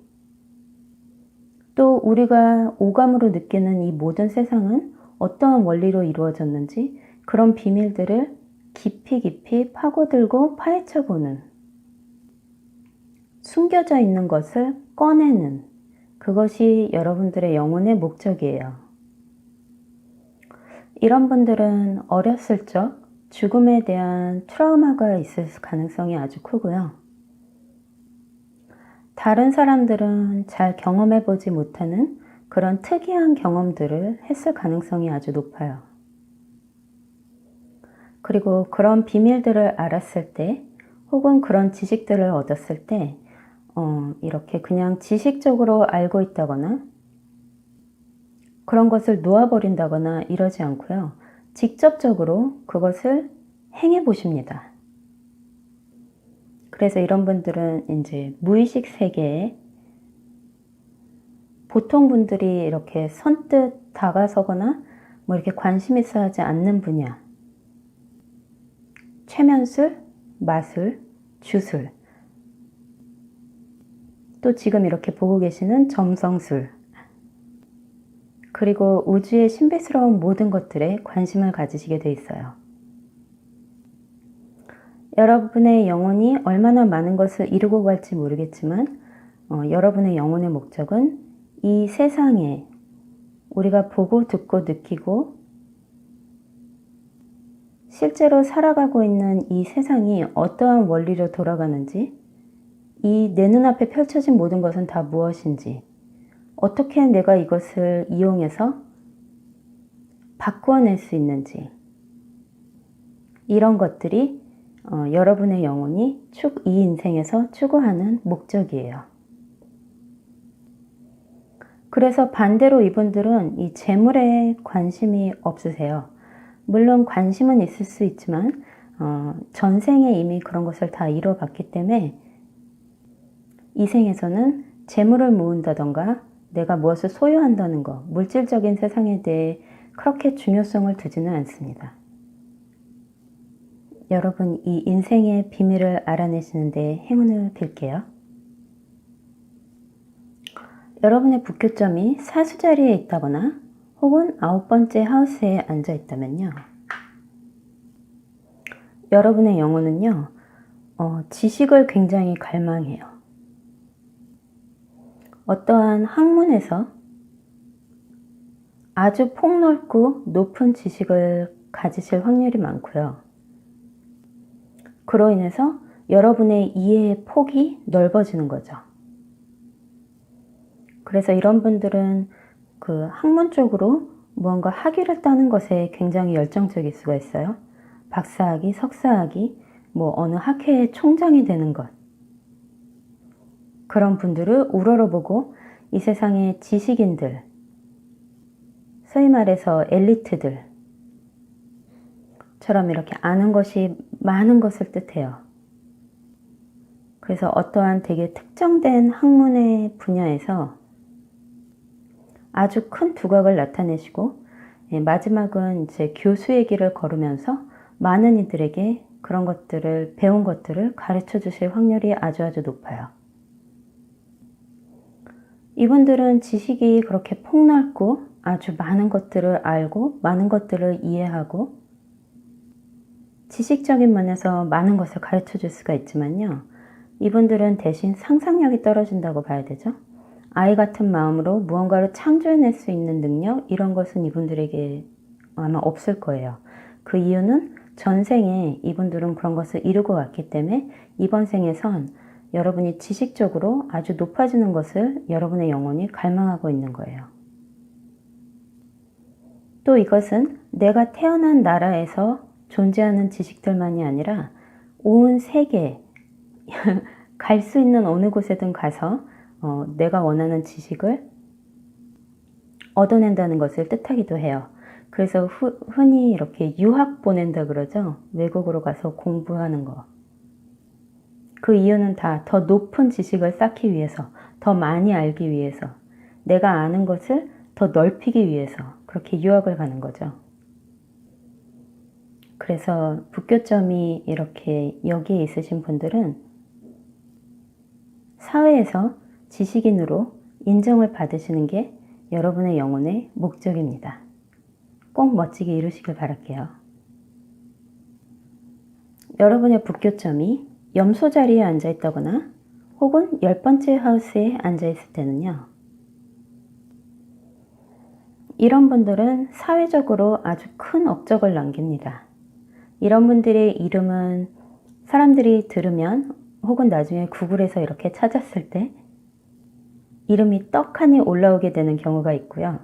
또 우리가 오감으로 느끼는 이 모든 세상은 어떠한 원리로 이루어졌는지 그런 비밀들을 깊이 파고들고 파헤쳐보는, 숨겨져 있는 것을 꺼내는 그것이 여러분들의 영혼의 목적이에요. 이런 분들은 어렸을 적 죽음에 대한 트라우마가 있을 가능성이 아주 크고요. 다른 사람들은 잘 경험해보지 못하는 그런 특이한 경험들을 했을 가능성이 아주 높아요. 그리고 그런 비밀들을 알았을 때 혹은 그런 지식들을 얻었을 때 이렇게 그냥 지식적으로 알고 있다거나 그런 것을 놓아버린다거나 이러지 않고요. 직접적으로 그것을 행해 보십니다. 그래서 이런 분들은 이제 무의식 세계에 보통 분들이 이렇게 선뜻 다가서거나 뭐 이렇게 관심 있어 하지 않는 분야, 최면술, 마술, 주술, 또 지금 이렇게 보고 계시는 점성술, 그리고 우주의 신비스러운 모든 것들에 관심을 가지시게 돼 있어요. 여러분의 영혼이 얼마나 많은 것을 이루고 갈지 모르겠지만 여러분의 영혼의 목적은 이 세상에 우리가 보고 듣고 느끼고 실제로 살아가고 있는 이 세상이 어떠한 원리로 돌아가는지, 이 내 눈앞에 펼쳐진 모든 것은 다 무엇인지, 어떻게 내가 이것을 이용해서 바꾸어낼 수 있는지, 이런 것들이 여러분의 영혼이 이 인생에서 추구하는 목적이에요. 그래서 반대로 이분들은 이 재물에 관심이 없으세요. 물론 관심은 있을 수 있지만 전생에 이미 그런 것을 다 이뤄봤기 때문에 이 생에서는 재물을 모은다던가 내가 무엇을 소유한다는 것, 물질적인 세상에 대해 그렇게 중요성을 두지는 않습니다. 여러분 이 인생의 비밀을 알아내시는 데 행운을 빌게요. 여러분의 북교점이 사수자리에 있다거나 혹은 9번째 하우스에 앉아 있다면요. 여러분의 영혼은요. 지식을 굉장히 갈망해요. 어떠한 학문에서 아주 폭넓고 높은 지식을 가지실 확률이 많고요. 그로 인해서 여러분의 이해의 폭이 넓어지는 거죠. 그래서 이런 분들은 그 학문 쪽으로 무언가 학위를 따는 것에 굉장히 열정적일 수가 있어요. 박사학위, 석사학위, 뭐 어느 학회의 총장이 되는 것. 그런 분들을 우러러보고 이 세상의 지식인들, 소위 말해서 엘리트들 처럼 이렇게 아는 것이 많은 것을 뜻해요. 그래서 어떠한 되게 특정된 학문의 분야에서 아주 큰 두각을 나타내시고 마지막은 이제 교수의 길을 걸으면서 많은 이들에게 그런 것들을 배운 것들을 가르쳐 주실 확률이 아주 높아요. 이분들은 지식이 그렇게 폭넓고 아주 많은 것들을 알고 많은 것들을 이해하고 지식적인 면에서 많은 것을 가르쳐 줄 수가 있지만요. 이분들은 대신 상상력이 떨어진다고 봐야 되죠. 아이 같은 마음으로 무언가를 창조해낼 수 있는 능력, 이런 것은 이분들에게 아마 없을 거예요. 그 이유는 전생에 이분들은 그런 것을 이루고 왔기 때문에 이번 생에선 여러분이 지식적으로 아주 높아지는 것을 여러분의 영혼이 갈망하고 있는 거예요. 또 이것은 내가 태어난 나라에서 존재하는 지식들만이 아니라 온 세계, 갈 수 있는 어느 곳에든 가서 내가 원하는 지식을 얻어낸다는 것을 뜻하기도 해요. 그래서 흔히 이렇게 유학 보낸다 그러죠. 외국으로 가서 공부하는 거. 그 이유는 다 더 높은 지식을 쌓기 위해서, 더 많이 알기 위해서, 내가 아는 것을 더 넓히기 위해서 그렇게 유학을 가는 거죠. 그래서 북교점이 이렇게 여기에 있으신 분들은 사회에서 지식인으로 인정을 받으시는 게 여러분의 영혼의 목적입니다. 꼭 멋지게 이루시길 바랄게요. 여러분의 북교점이 염소 자리에 앉아 있다거나 혹은 10번째 하우스에 앉아 있을 때는요. 이런 분들은 사회적으로 아주 큰 업적을 남깁니다. 이런 분들의 이름은 사람들이 들으면 혹은 나중에 구글에서 이렇게 찾았을 때 이름이 떡하니 올라오게 되는 경우가 있고요.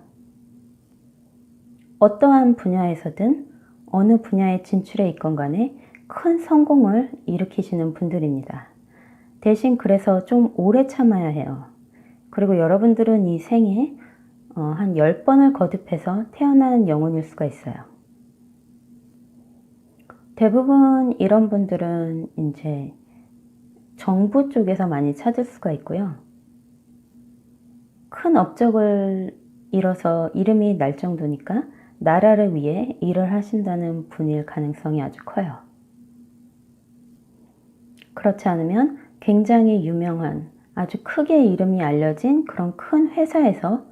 어떠한 분야에서든 어느 분야에 진출해 있건 간에 큰 성공을 일으키시는 분들입니다. 대신 그래서 좀 오래 참아야 해요. 그리고 여러분들은 이 생에 한 10번을 거듭해서 태어난 영혼일 수가 있어요. 대부분 이런 분들은 이제 정부 쪽에서 많이 찾을 수가 있고요. 큰 업적을 이뤄서 이름이 날 정도니까 나라를 위해 일을 하신다는 분일 가능성이 아주 커요. 그렇지 않으면 굉장히 유명한 아주 크게 이름이 알려진 그런 큰 회사에서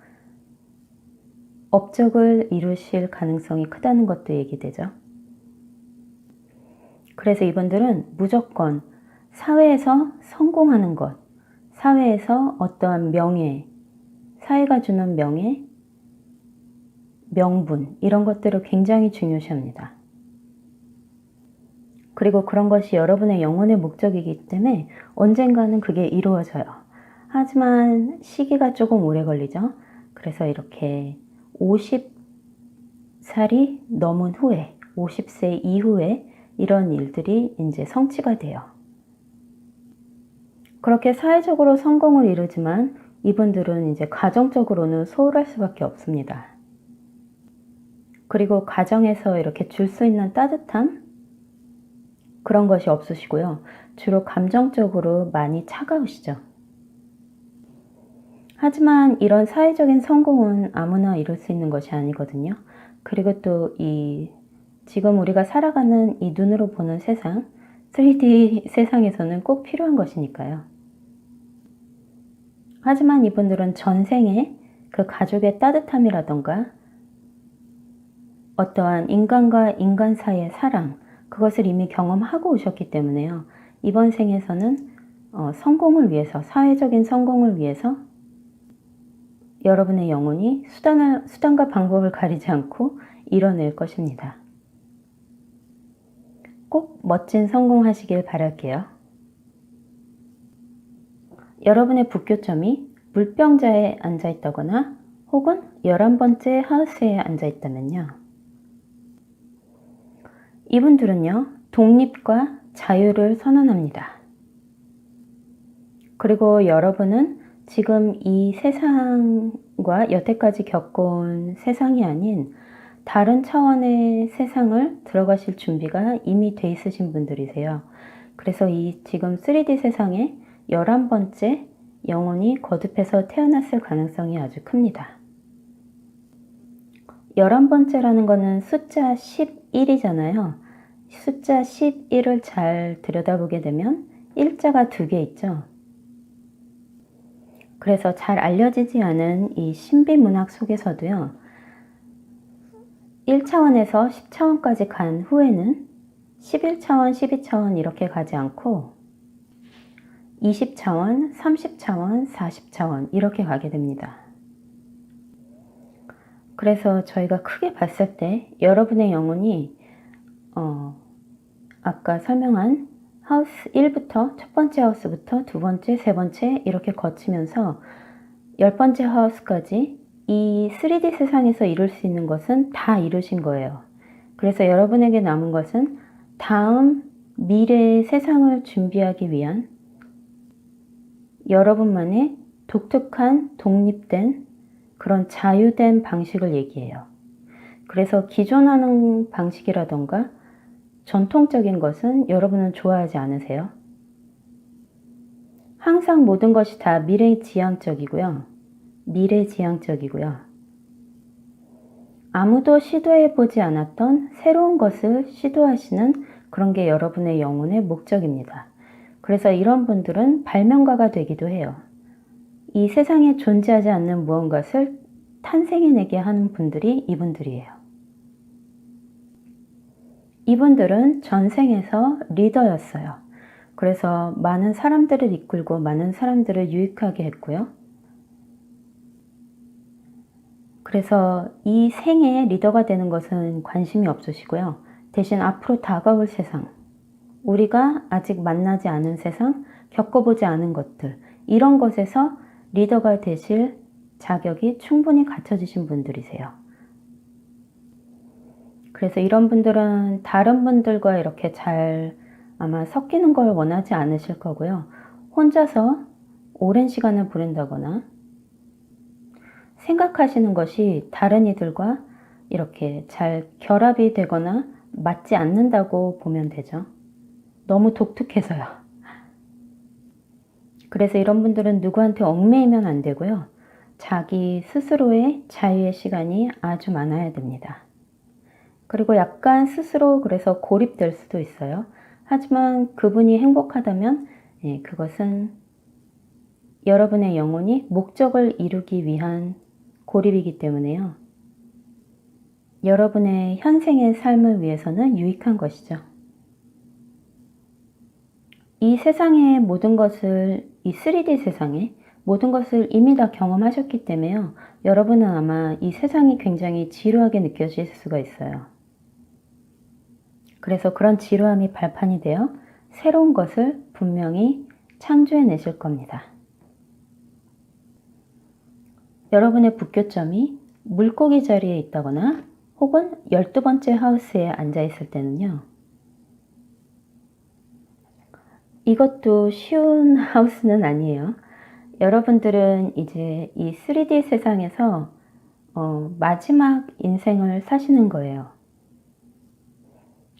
업적을 이루실 가능성이 크다는 것도 얘기되죠. 그래서 이분들은 무조건 사회에서 성공하는 것, 사회에서 어떠한 명예, 사회가 주는 명예, 명분, 이런 것들을 굉장히 중요시합니다. 그리고 그런 것이 여러분의 영혼의 목적이기 때문에 언젠가는 그게 이루어져요. 하지만 시기가 조금 오래 걸리죠. 그래서 이렇게 50살이 넘은 후에, 50세 이후에 이런 일들이 이제 성취가 돼요. 그렇게 사회적으로 성공을 이루지만 이분들은 이제 가정적으로는 소홀할 수밖에 없습니다. 그리고 가정에서 이렇게 줄 수 있는 따뜻함? 그런 것이 없으시고요. 주로 감정적으로 많이 차가우시죠. 하지만 이런 사회적인 성공은 아무나 이룰 수 있는 것이 아니거든요. 그리고 또 지금 우리가 살아가는 이 눈으로 보는 세상, 3D 세상에서는 꼭 필요한 것이니까요. 하지만 이분들은 전생에 그 가족의 따뜻함이라던가 어떠한 인간과 인간 사이의 사랑, 그것을 이미 경험하고 오셨기 때문에요. 이번 생에서는 성공을 위해서, 사회적인 성공을 위해서 여러분의 영혼이 수단과 방법을 가리지 않고 이뤄낼 것입니다. 꼭 멋진 성공하시길 바랄게요. 여러분의 북교점이 물병자에 앉아 있다거나 혹은 11번째 하우스에 앉아 있다면요. 이분들은요, 독립과 자유를 선언합니다. 그리고 여러분은 지금 이 세상과 여태까지 겪어온 세상이 아닌 다른 차원의 세상을 들어가실 준비가 이미 돼 있으신 분들이세요. 그래서 이 지금 3D 세상에 11번째 영혼이 거듭해서 태어났을 가능성이 아주 큽니다. 11번째라는 거는 숫자 11이잖아요. 숫자 11을 잘 들여다보게 되면 일자가 2개 있죠. 그래서 잘 알려지지 않은 이 신비문학 속에서도요. 1차원에서 10차원까지 간 후에는 11차원, 12차원 이렇게 가지 않고 20차원, 30차원, 40차원 이렇게 가게 됩니다. 그래서 저희가 크게 봤을 때 여러분의 영혼이 아까 설명한 하우스 1부터 첫 번째 하우스부터 두 번째, 세 번째 이렇게 거치면서 10번째 하우스까지 이 3D 세상에서 이룰 수 있는 것은 다 이루신 거예요. 그래서 여러분에게 남은 것은 다음 미래의 세상을 준비하기 위한 여러분만의 독특한 독립된 그런 자유된 방식을 얘기해요. 그래서 기존 하는 방식이라던가 전통적인 것은 여러분은 좋아하지 않으세요? 항상 모든 것이 다 미래지향적이고요. 미래지향적이고요. 아무도 시도해보지 않았던 새로운 것을 시도하시는 그런 게 여러분의 영혼의 목적입니다. 그래서 이런 분들은 발명가가 되기도 해요. 이 세상에 존재하지 않는 무언가를 탄생해내게 하는 분들이 이분들이에요. 이분들은 전생에서 리더였어요. 그래서 많은 사람들을 이끌고 많은 사람들을 유익하게 했고요. 그래서 이 생에 리더가 되는 것은 관심이 없으시고요. 대신 앞으로 다가올 세상, 우리가 아직 만나지 않은 세상, 겪어보지 않은 것들, 이런 것에서 리더가 되실 자격이 충분히 갖춰지신 분들이세요. 그래서 이런 분들은 다른 분들과 이렇게 잘 아마 섞이는 걸 원하지 않으실 거고요. 혼자서 오랜 시간을 보낸다거나 생각하시는 것이 다른 이들과 이렇게 잘 결합이 되거나 맞지 않는다고 보면 되죠. 너무 독특해서요. 그래서 이런 분들은 누구한테 얽매이면 안 되고요. 자기 스스로의 자유의 시간이 아주 많아야 됩니다. 그리고 약간 스스로 그래서 고립될 수도 있어요. 하지만 그분이 행복하다면 그것은 여러분의 영혼이 목적을 이루기 위한 고립이기 때문에요. 여러분의 현생의 삶을 위해서는 유익한 것이죠. 이 세상의 모든 것을, 이 3D 세상에 모든 것을 이미 다 경험하셨기 때문에요. 여러분은 아마 이 세상이 굉장히 지루하게 느껴질 수가 있어요. 그래서 그런 지루함이 발판이 되어 새로운 것을 분명히 창조해내실 겁니다. 여러분의 북교점이 물고기 자리에 있다거나 혹은 12번째 하우스에 앉아 있을 때는요. 이것도 쉬운 하우스는 아니에요. 여러분들은 이제 이 3D 세상에서 마지막 인생을 사시는 거예요.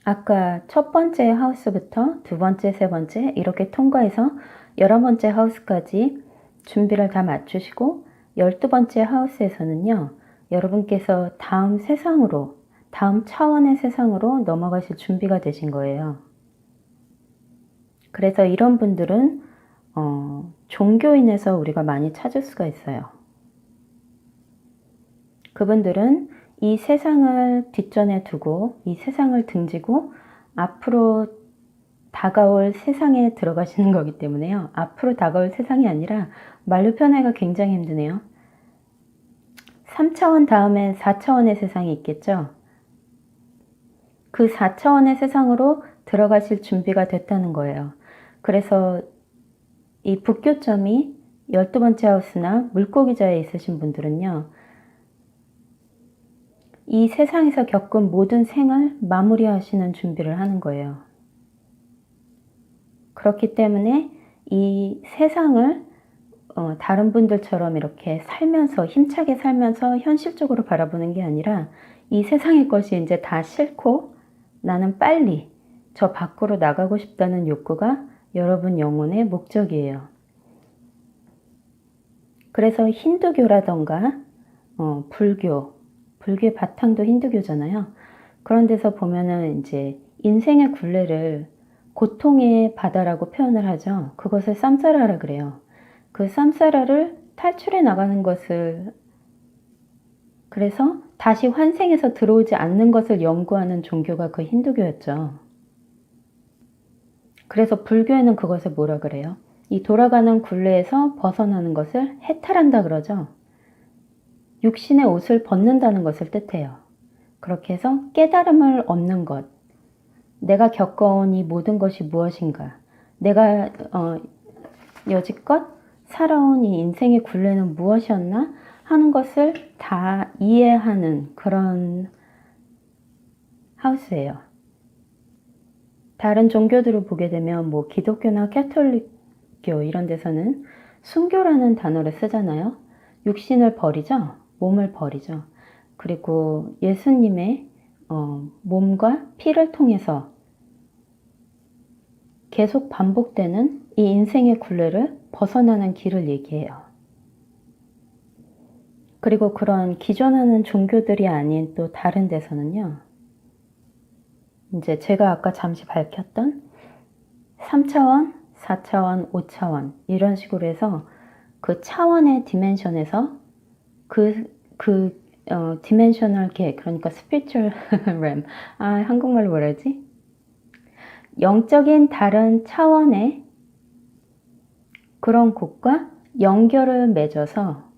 아까 첫 번째 하우스부터 두 번째, 세 번째 이렇게 통과해서 11번째 하우스까지 준비를 다 맞추시고 12번째 하우스에서는요. 여러분께서 다음 세상으로, 다음 차원의 세상으로 넘어가실 준비가 되신 거예요. 그래서 이런 분들은 종교인에서 우리가 많이 찾을 수가 있어요. 그분들은 이 세상을 뒷전에 두고 이 세상을 등지고 앞으로 다가올 세상에 들어가시는 거기 때문에요. 앞으로 다가올 세상이 아니라 말로 표현하기가 굉장히 힘드네요. 3차원 다음엔 4차원의 세상이 있겠죠. 그 4차원의 세상으로 들어가실 준비가 됐다는 거예요. 그래서 이 북교점이 12번째 하우스나 물고기자에 있으신 분들은요. 이 세상에서 겪은 모든 생을 마무리하시는 준비를 하는 거예요. 그렇기 때문에 이 세상을 다른 분들처럼 이렇게 살면서 힘차게 살면서 현실적으로 바라보는 게 아니라 이 세상의 것이 이제 다 싫고 나는 빨리 저 밖으로 나가고 싶다는 욕구가 여러분 영혼의 목적이에요. 그래서 힌두교라던가 불교의 바탕도 힌두교잖아요. 그런 데서 보면은 이제 인생의 굴레를 고통의 바다라고 표현을 하죠. 그것을 쌈사라라 그래요. 그 쌈사라를 탈출해 나가는 것을, 그래서 다시 환생해서 들어오지 않는 것을 연구하는 종교가 그 힌두교였죠. 그래서 불교에는 그것을 뭐라 그래요? 이 돌아가는 굴레에서 벗어나는 것을 해탈한다 그러죠. 육신의 옷을 벗는다는 것을 뜻해요. 그렇게 해서 깨달음을 얻는 것, 내가 겪어온 이 모든 것이 무엇인가, 내가 여지껏 살아온 이 인생의 굴레는 무엇이었나 하는 것을 다 이해하는 그런 하우스예요. 다른 종교들을 보게 되면 뭐 기독교나 캐톨릭교 이런 데서는 순교라는 단어를 쓰잖아요. 육신을 버리죠. 몸을 버리죠. 그리고 예수님의 몸과 피를 통해서 계속 반복되는 이 인생의 굴레를 벗어나는 길을 얘기해요. 그리고 그런 기존하는 종교들이 아닌 또 다른 데서는요. 이제 제가 아까 잠시 밝혔던 3차원, 4차원, 5차원 이런 식으로 해서 그 차원의 디멘션에서 디멘셔널 계, 그러니까 스피리추얼 램, 한국말로 뭐라지? 영적인 다른 차원의 그런 곳과 연결을 맺어서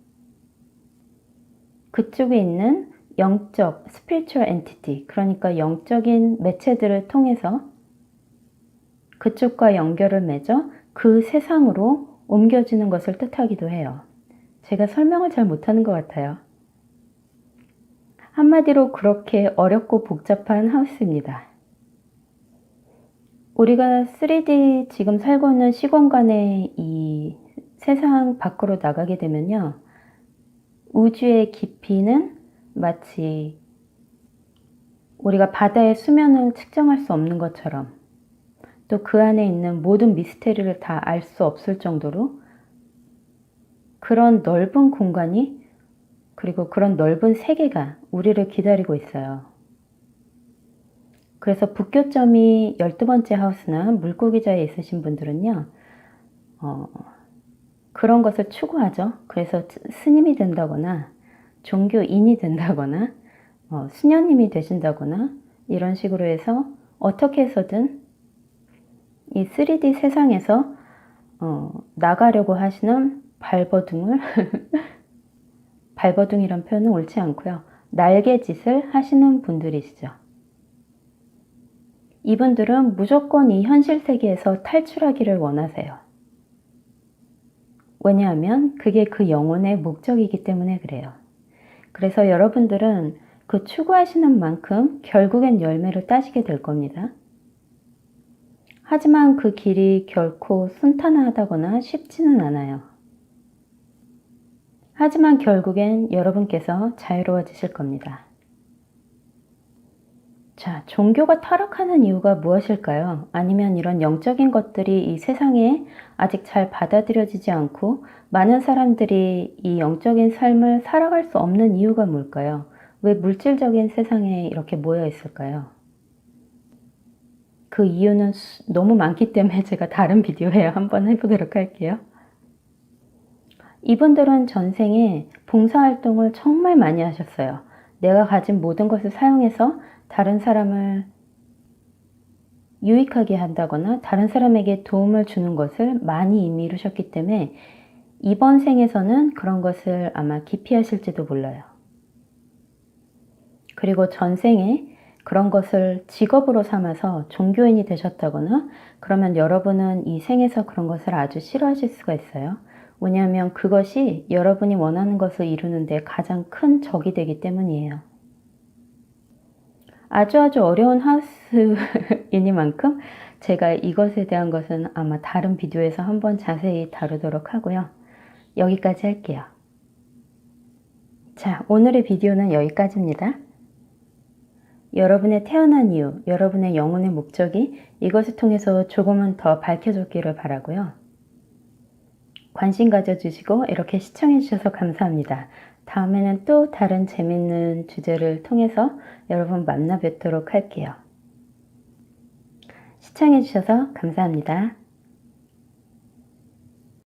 그쪽에 있는 영적, spiritual entity, 그러니까 영적인 매체들을 통해서 그쪽과 연결을 맺어 그 세상으로 옮겨지는 것을 뜻하기도 해요. 제가 설명을 잘 못하는 것 같아요. 한마디로 그렇게 어렵고 복잡한 하우스입니다. 우리가 3D 지금 살고 있는 시공간의 이 세상 밖으로 나가게 되면요. 우주의 깊이는 마치 우리가 바다의 수면을 측정할 수 없는 것처럼 또 그 안에 있는 모든 미스테리를 다 알 수 없을 정도로 그런 넓은 공간이 그리고 그런 넓은 세계가 우리를 기다리고 있어요. 그래서 북교점이 12번째 하우스나 물고기자에 있으신 분들은요. 그런 것을 추구하죠. 그래서 스님이 된다거나 종교인이 된다거나 수녀님이 되신다거나 이런 식으로 해서 어떻게 해서든 이 3D 세상에서 나가려고 하시는 발버둥을 발버둥이란 표현은 옳지 않고요. 날개짓을 하시는 분들이시죠. 이분들은 무조건 이 현실 세계에서 탈출하기를 원하세요. 왜냐하면 그게 그 영혼의 목적이기 때문에 그래요. 그래서 여러분들은 그 추구하시는 만큼 결국엔 열매를 따시게 될 겁니다. 하지만 그 길이 결코 순탄하다거나 쉽지는 않아요. 하지만 결국엔 여러분께서 자유로워지실 겁니다. 자, 종교가 타락하는 이유가 무엇일까요? 아니면 이런 영적인 것들이 이 세상에 아직 잘 받아들여지지 않고 많은 사람들이 이 영적인 삶을 살아갈 수 없는 이유가 뭘까요? 왜 물질적인 세상에 이렇게 모여 있을까요? 그 이유는 너무 많기 때문에 제가 다른 비디오에 한번 해보도록 할게요. 이분들은 전생에 봉사활동을 정말 많이 하셨어요. 내가 가진 모든 것을 사용해서 다른 사람을 유익하게 한다거나 다른 사람에게 도움을 주는 것을 많이 이미 이루셨기 때문에 이번 생에서는 그런 것을 아마 기피하실지도 몰라요. 그리고 전생에 그런 것을 직업으로 삼아서 종교인이 되셨다거나 그러면 여러분은 이 생에서 그런 것을 아주 싫어하실 수가 있어요. 왜냐하면 그것이 여러분이 원하는 것을 이루는데 가장 큰 적이 되기 때문이에요. 아주 어려운 하우스이니만큼 제가 이것에 대한 것은 아마 다른 비디오에서 한번 자세히 다루도록 하고요. 여기까지 할게요. 자, 오늘의 비디오는 여기까지입니다. 여러분의 태어난 이유, 여러분의 영혼의 목적이 이것을 통해서 조금은 더 밝혀졌기를 바라고요. 관심 가져주시고 이렇게 시청해주셔서 감사합니다. 다음에는 또 다른 재밌는 주제를 통해서 여러분 만나 뵙도록 할게요. 시청해주셔서 감사합니다.